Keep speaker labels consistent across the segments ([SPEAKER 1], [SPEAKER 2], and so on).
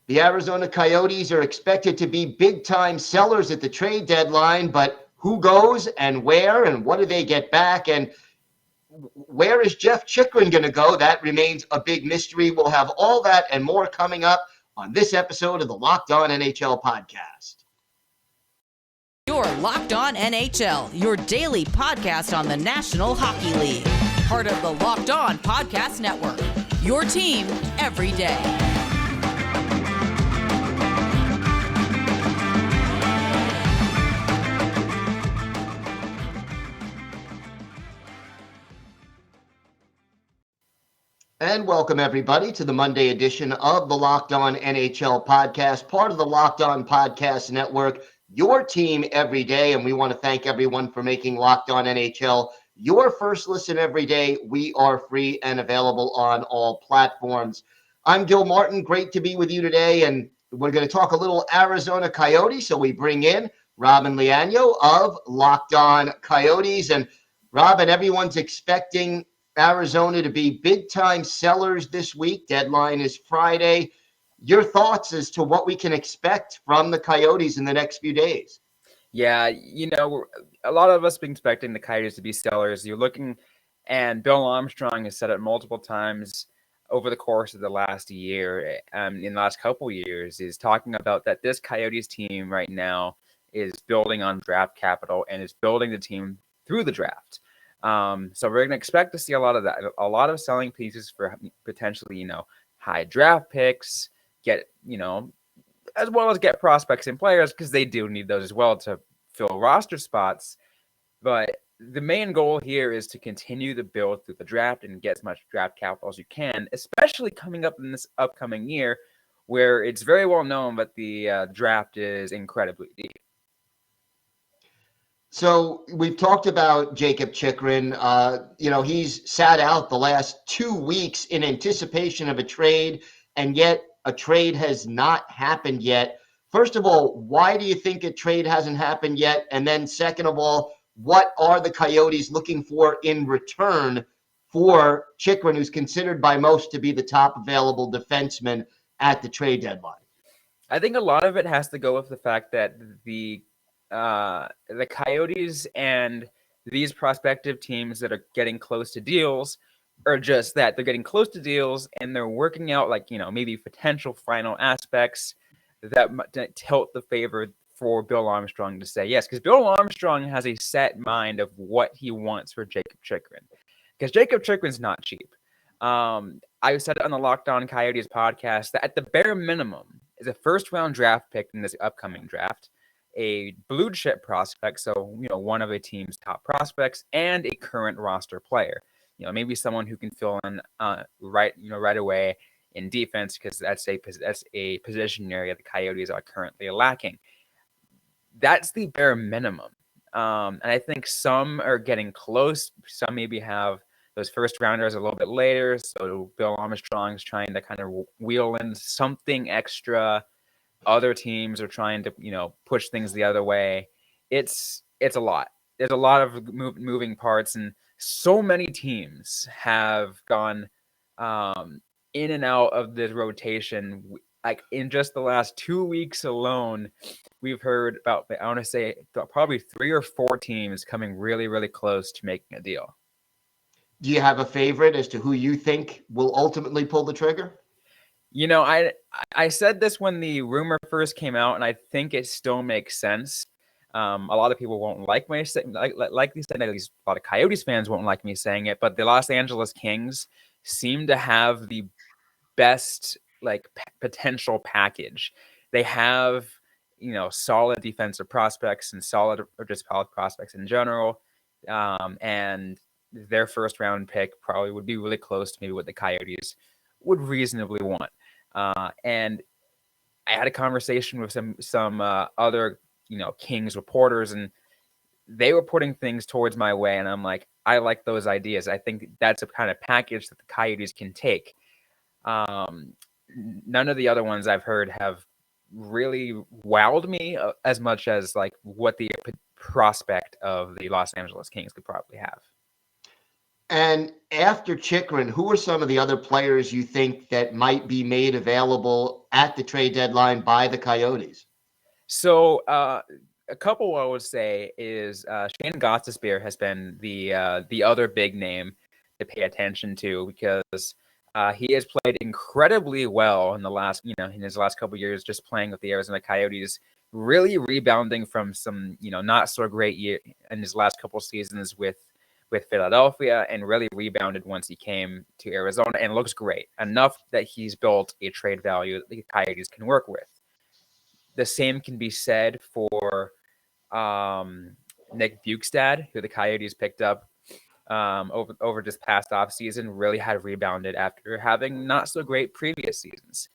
[SPEAKER 1] The Arizona Coyotes are expected to be big-time sellers at the trade deadline, but who goes and where and what do they get back? And where is Jeff Chikrin going to go? That remains a big mystery. We'll have all that and more coming up on this episode of the Locked On NHL podcast.
[SPEAKER 2] You're Locked On NHL, your daily podcast on the National Hockey League. Part of the Locked On Podcast Network, your team every day.
[SPEAKER 1] And welcome, everybody, to the Monday edition of the Locked On NHL podcast, part of the Locked On Podcast Network, your team every day. And we want to thank everyone for making Locked On NHL your first listen every day. We are free and available on all platforms. I'm Gil Martin. Great to be with you today. And we're going to talk a little Arizona Coyotes. So we bring in Robyn Leano of Locked On Coyotes. And Robyn, everyone's expecting Arizona to be big-time sellers this week. Deadline is Friday. Your thoughts as to what we can expect from the Coyotes in the next few days?
[SPEAKER 3] Yeah, a lot of us been expecting the Coyotes to be sellers. You're looking, and Bill Armstrong has said it multiple times over the course of the last year, in the last couple years, is talking about that this Coyotes team right now is building on draft capital and is building the team through the draft. So we're going to expect to see a lot of that, a lot of selling pieces for potentially, high draft picks, as well as get prospects and players, because they do need those as well to fill roster spots. But the main goal here is to continue to build through the draft and get as much draft capital as you can, especially coming up in this upcoming year where it's very well known that the draft is incredibly deep.
[SPEAKER 1] So we've talked about Jacob Chikrin. He's sat out the last 2 weeks in anticipation of a trade, and yet a trade has not happened yet. First of all, why do you think a trade hasn't happened yet? And then second of all, what are the Coyotes looking for in return for Chikrin, who's considered by most to be the top available defenseman at the trade deadline?
[SPEAKER 3] I think a lot of it has to go with the fact that the Coyotes and these prospective teams that are getting close to deals are just that. They're getting close to deals and they're working out maybe potential final aspects that tilt the favor for Bill Armstrong to say yes. Because Bill Armstrong has a set mind of what he wants for Jacob Chikrin. Because Jacob Chikrin's not cheap. I said it on the Locked On Coyotes podcast that at the bare minimum is a first-round draft pick in this upcoming draft, a blue chip prospect, so one of a team's top prospects, and a current roster player. Maybe someone who can fill in right away in defense, because that's a position area the Coyotes are currently lacking. That's the bare minimum, and I think some are getting close. Some maybe have those first rounders a little bit later. So Bill Armstrong's trying to kind of wheel in something extra. Other teams are trying to, push things the other way. It's a lot. There's a lot of moving parts, and so many teams have gone in and out of this rotation. Like in just the last 2 weeks alone, we've heard about, I want to say, probably 3 or 4 teams coming really, really close to making a deal.
[SPEAKER 1] Do you have a favorite as to who you think will ultimately pull the trigger?
[SPEAKER 3] I said this when the rumor first came out, and I think it still makes sense. A lot of people won't like me saying, like you said, at least a lot of Coyotes fans won't like me saying it, but the Los Angeles Kings seem to have the best potential package. They have solid defensive prospects and solid prospects in general, and their first round pick probably would be really close to maybe what the Coyotes would reasonably want. And I had a conversation with some other Kings reporters, and they were putting things towards my way, and I'm like, I like those ideas. I think that's a kind of package that the Coyotes can take. None of the other ones I've heard have really wowed me as much as what the prospect of the Los Angeles Kings could probably have.
[SPEAKER 1] And after Chikrin, who are some of the other players you think that might be made available at the trade deadline by the Coyotes?
[SPEAKER 3] So a couple I would say is Shane Gostisbehere has been the other big name to pay attention to because he has played incredibly well in the last in his last couple of years just playing with the Arizona Coyotes, really rebounding from some not so great year in his last couple of seasons with Philadelphia, and really rebounded once he came to Arizona and looks great enough that he's built a trade value that the Coyotes can work with. The same can be said for Nick Bukestad, who the Coyotes picked up over this past offseason, really had rebounded after having not so great previous seasons.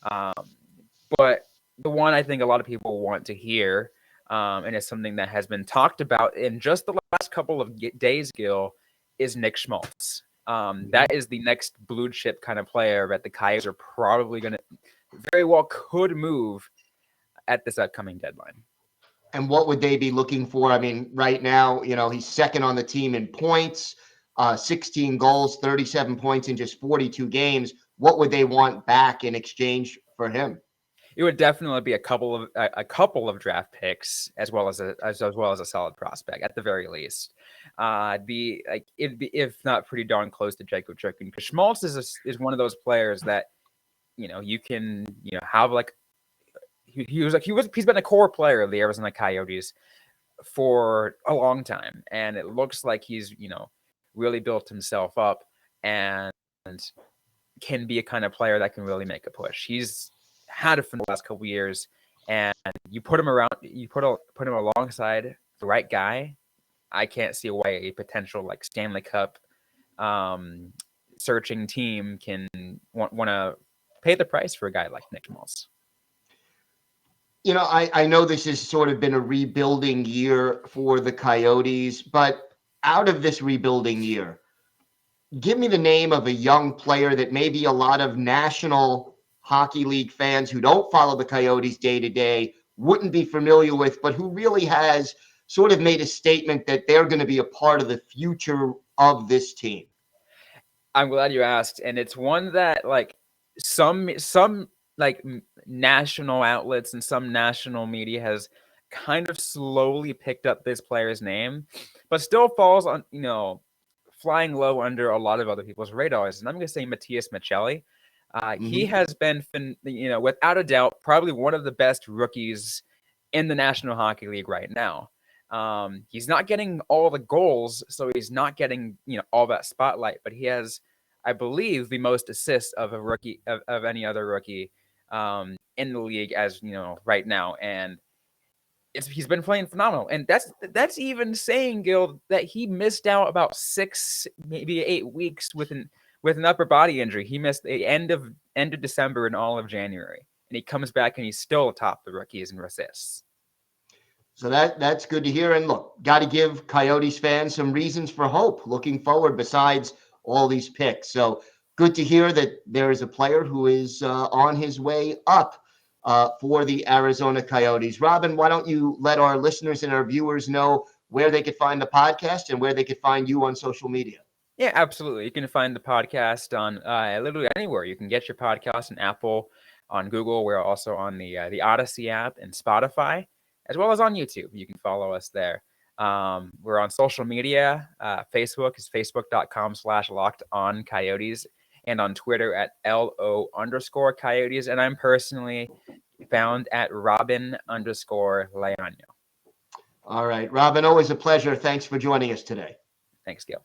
[SPEAKER 3] But the one I think a lot of people want to hear, and it's something that has been talked about in just the last couple of days, Gil, is Nick Schmaltz. That is the next blue chip kind of player that the Coyotes are probably going to very well could move at this upcoming deadline.
[SPEAKER 1] And what would they be looking for? I mean, right now, he's second on the team in points, 16 goals, 37 points in just 42 games. What would they want back in exchange for him?
[SPEAKER 3] It would definitely be a couple of draft picks as well as a solid prospect at the very least. If not pretty darn close to Jacob Chikrin, because Schmaltz is one of those players that you can have like he's been a core player of the Arizona Coyotes for a long time, and it looks like he's really built himself up and can be a kind of player that can really make a push. He's had it for the last couple of years, and you put him alongside the right guy. I can't see why a potential like Stanley Cup searching team can want to pay the price for a guy like Nick Schmaltz.
[SPEAKER 1] I know this has sort of been a rebuilding year for the Coyotes, but out of this rebuilding year, give me the name of a young player that maybe a lot of National Hockey League fans who don't follow the Coyotes day to day wouldn't be familiar with, but who really has sort of made a statement that they're going to be a part of the future of this team.
[SPEAKER 3] I'm glad you asked, and it's one that like some like national outlets and some national media has kind of slowly picked up this player's name, but still falls on flying low under a lot of other people's radars. And I'm going to say Matias Maccelli. He has been, without a doubt, probably one of the best rookies in the National Hockey League right now. He's not getting all the goals, so he's not getting all that spotlight. But he has, I believe, the most assists of a rookie of any other rookie in the league right now, and he's been playing phenomenal. And that's even saying, Gil, that he missed out about 6, maybe 8 weeks with an upper body injury. He missed the end of December and all of January, and he comes back and he's still atop the rookies in assists.
[SPEAKER 1] So that's good to hear. And look, got to give Coyotes fans some reasons for hope looking forward besides all these picks. So good to hear that there is a player who is on his way up for the Arizona Coyotes. Robyn, why don't you let our listeners and our viewers know where they could find the podcast and where they could find you on social media?
[SPEAKER 3] Yeah, absolutely. You can find the podcast on literally anywhere. You can get your podcast on Apple, on Google. We're also on the Odyssey app and Spotify, as well as on YouTube. You can follow us there. We're on social media. Facebook is facebook.com/LockedOnCoyotes, and on Twitter at LO_Coyotes. And I'm personally found at Robyn_Leano.
[SPEAKER 1] All right, Robyn, always a pleasure. Thanks for joining us today.
[SPEAKER 3] Thanks, Gil.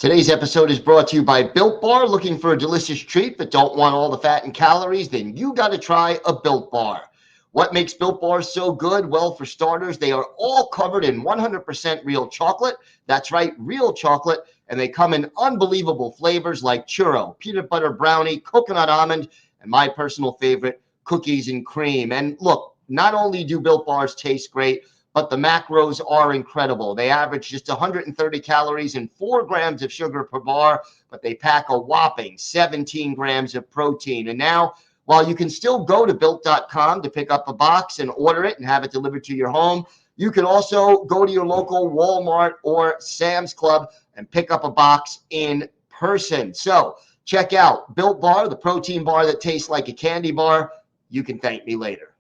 [SPEAKER 1] Today's episode is brought to you by Built Bar. Looking for a delicious treat but don't want all the fat and calories? Then you got to try a Built Bar. What makes Built Bars so good? Well, for starters, they are all covered in 100% real chocolate. That's right, real chocolate. And they come in unbelievable flavors like churro, peanut butter brownie, coconut almond, and my personal favorite, cookies and cream. And look, not only do Built Bars taste great, but the macros are incredible. They average just 130 calories and 4 grams of sugar per bar, but they pack a whopping 17 grams of protein. And now, while you can still go to Built.com to pick up a box and order it and have it delivered to your home, You can also go to your local Walmart or Sam's Club and pick up a box in person. So check out Built Bar, the protein bar that tastes like a candy bar. You can thank me later.